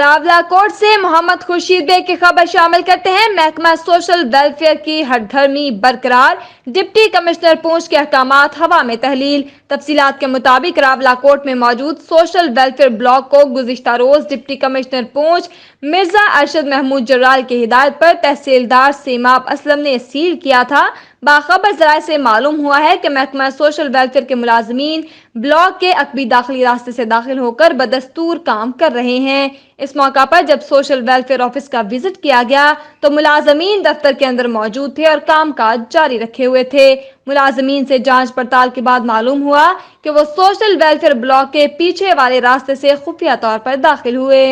रावलाकोट से मोहम्मद खुर्शीद बेग की खबर शामिल करते हैं। महकमा सोशल वेलफेयर की हठधर्मी बरकरार, डिप्टी कमिश्नर पूंछ के अहकामात हवा में तहलील। तफसीलात के मुताबिक रावलाकोट में मौजूद सोशल वेलफेयर ब्लॉक को गुज़िश्ता रोज डिप्टी कमिश्नर पूंछ मिर्जा अरशद महमूद जर्राल की हिदायत पर तहसीलदार सेमाब असलम ने सील किया था। बाखबर जराये से मालूम हुआ है कि महकमा सोशल वेलफेयर के मुलाजमीन ब्लॉक के अकबी दाखिली रास्ते से दाखिल होकर बदस्तूर काम कर रहे हैं। इस मौका पर जब सोशल वेलफेयर ऑफिस का विजिट किया गया तो मुलाजमीन दफ्तर के अंदर मौजूद थे और कामकाज जारी रखे हुए थे। मुलाजमीन से जांच पड़ताल के बाद मालूम हुआ कि वो सोशल वेलफेयर ब्लॉक के पीछे वाले रास्ते से खुफिया तौर पर दाखिल हुए।